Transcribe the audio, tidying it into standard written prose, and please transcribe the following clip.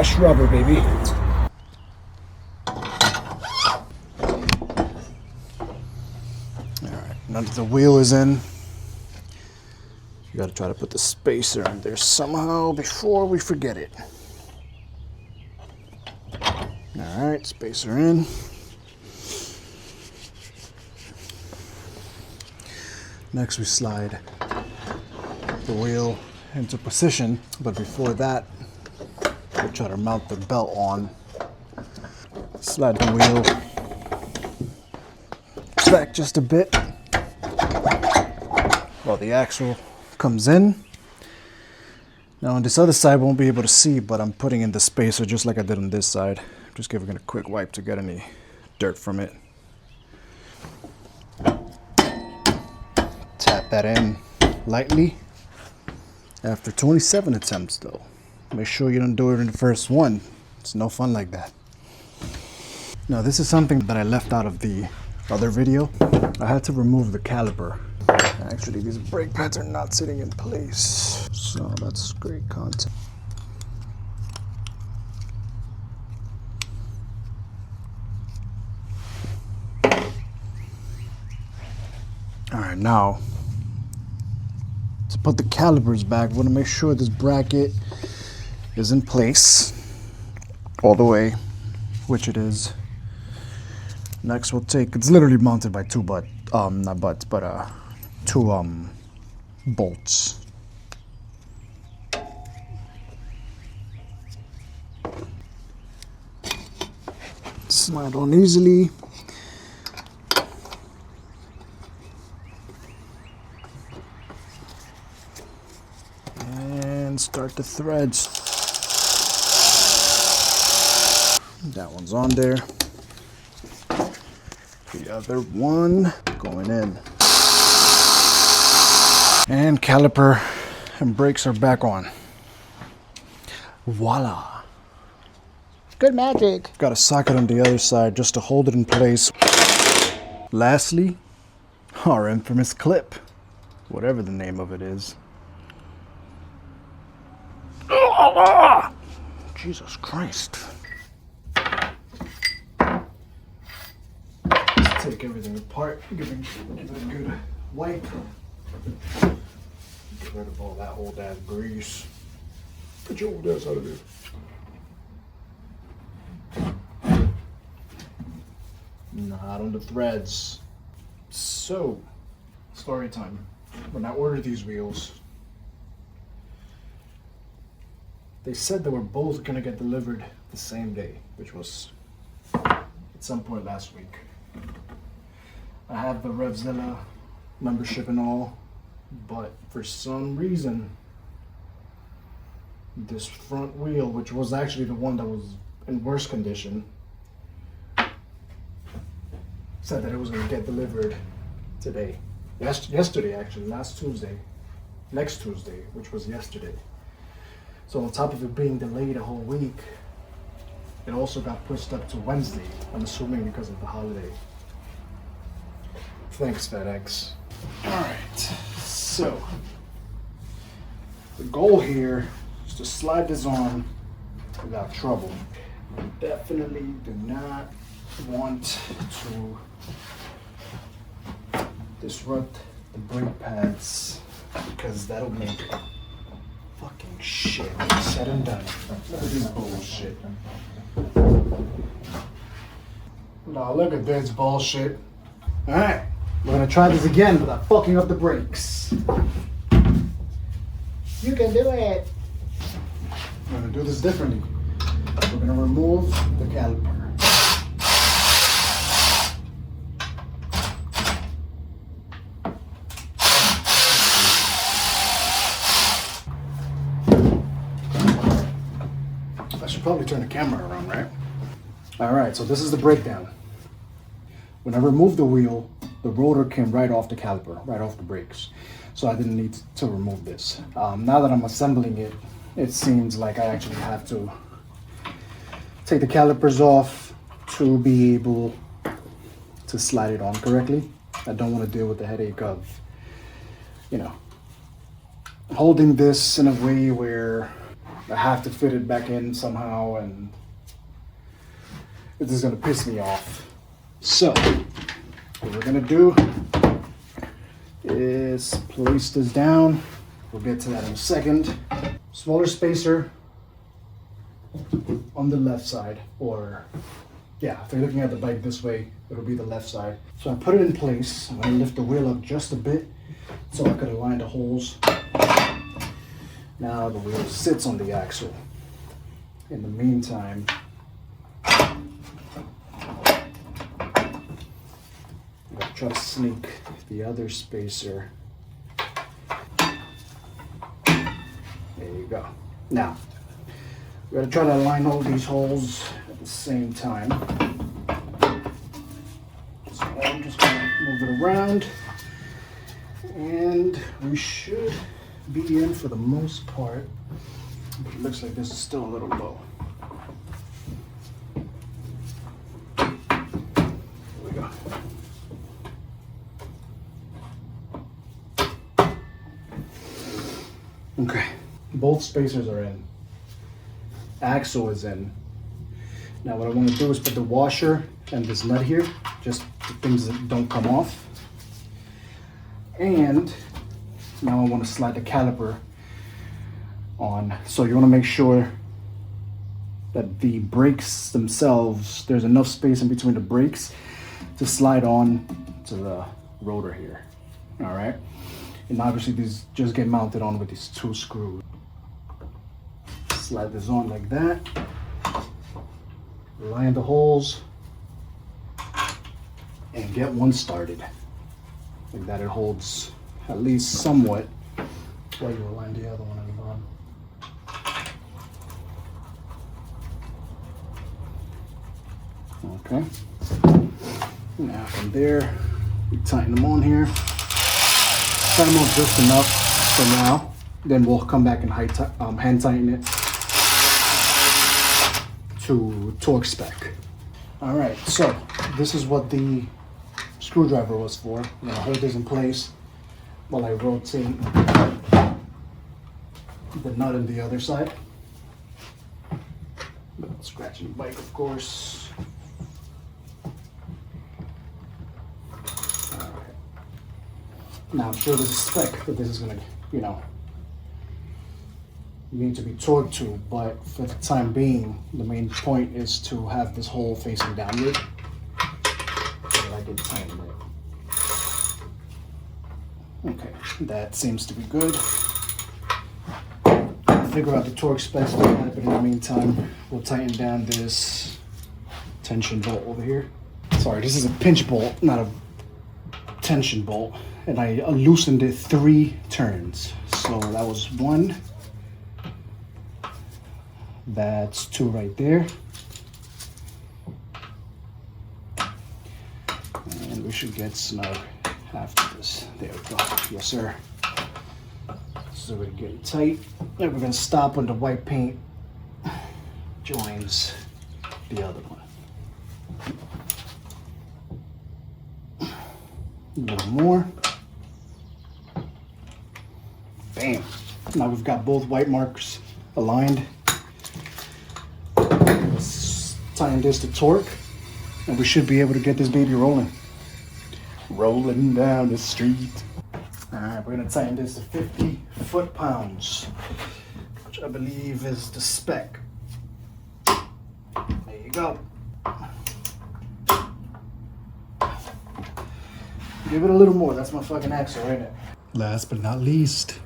Fresh rubber, baby. Alright, now that the wheel is in, you gotta try to put the spacer in there somehow before we forget it. Alright, spacer in. Next we slide the wheel into position, but before that, we'll try to mount the belt on. Slide the wheel back just a bit while the axle comes in. Now on this other side, won't be able to see, but I'm putting in the spacer just like I did on this side. Just giving it a quick wipe to get any dirt from it. Tap that in lightly. After 27 attempts though. Make sure you don't do it in the first one. It's no fun like that. Now this is something that I left out of the other video. I had to remove the caliper. Actually, these brake pads are not sitting in place. So that's great content. Alright, now to put the calipers back, I want to make sure this bracket is in place all the way, which it is. Next we'll take, it's literally mounted by two bolts. Slide on easily. And start the threads. That one's on there. The other one going in. And caliper and brakes are back on. Voila. Good magic. Got a socket on the other side just to hold it in place. Lastly, our infamous clip, whatever the name of it is. Jesus Christ. Let's take everything apart, give it a good wipe. Get rid of all that old ass grease. Get your old ass out of there. Not on the threads. So, story time. When I ordered these wheels, they said they were both gonna get delivered the same day, which was at some point last week. I have the Revzilla membership and all, but for some reason, this front wheel, which was actually the one that was in worse condition, said that it was gonna get delivered today. Yesterday actually, last Tuesday, next Tuesday, which was yesterday. So on top of it being delayed a whole week, it also got pushed up to Wednesday, I'm assuming because of the holiday. Thanks, FedEx. All right, so the goal here is to slide this on without trouble. You definitely do not want to disrupt the brake pads because that'll make fucking shit said and done. Look at this bullshit. No, look at this bullshit. Alright, we're gonna try this again without fucking up the brakes. You can do it. We're gonna do this differently. We're gonna remove the caliper. I should probably turn the camera around, right? Alright, so this is the breakdown. When I removed the wheel, the rotor came right off the caliper, right off the brakes. So I didn't need to remove this. Now that I'm assembling it, it seems like I actually have to take the calipers off to be able to slide it on correctly. I don't want to deal with the headache of, you know, holding this in a way where I have to fit it back in somehow, and this is gonna piss me off. So, what we're gonna do is place this down. We'll get to that in a second. Smaller spacer on the left side, or yeah, if you're looking at the bike this way, it'll be the left side. So I put it in place. I'm gonna lift the wheel up just a bit so I could align the holes. Now the wheel sits on the axle. In the meantime, I'm gonna try to sneak the other spacer. There you go. Now, we're gonna try to align all these holes at the same time. So I'm just gonna move it around, and we should be in for the most part. But it looks like this is still a little low. There we go. Okay, both spacers are in. Axle is in. Now what I want to do is put the washer and this nut here, just the things that don't come off. And now I want to slide the caliper on. So you want to make sure that the brakes themselves, there's enough space in between the brakes to slide on to the rotor here. All right. And obviously these just get mounted on with these 2 screws. Slide this on like that. Line the holes and get one started. Like that, it holds at least somewhat while you align the other one on the bottom. Okay. Now from there, we tighten them on here. Tighten them on just enough for now. Then we'll come back and hand tighten it to torque spec. All right, so this is what the screwdriver was for. I'm gonna hold this in place while I rotate the nut on the other side. Scratching the bike, of course. All right. Now I'm sure there's a spec that this is gonna, need to be torqued to, but for the time being, the main point is to have this hole facing downward. So I can tighten it. Okay, that seems to be good. Figure out the torque specs, but in the meantime, we'll tighten down this tension bolt over here. Sorry, this is a pinch bolt, not a tension bolt, and I loosened it 3 turns. So that was 1. That's 2 right there. And we should get snug after this. There we go. Yes, sir. So we're getting tight. And we're gonna stop when the white paint joins the other one. A little more. Bam. Now we've got both white marks aligned. Let's tighten this to torque, and we should be able to get this baby rolling. Rolling down the street. All right, we're gonna tighten this to 50 foot-pounds, which I believe is the spec. There you go. Give it a little more. That's my fucking axle, ain't it? Last but not least,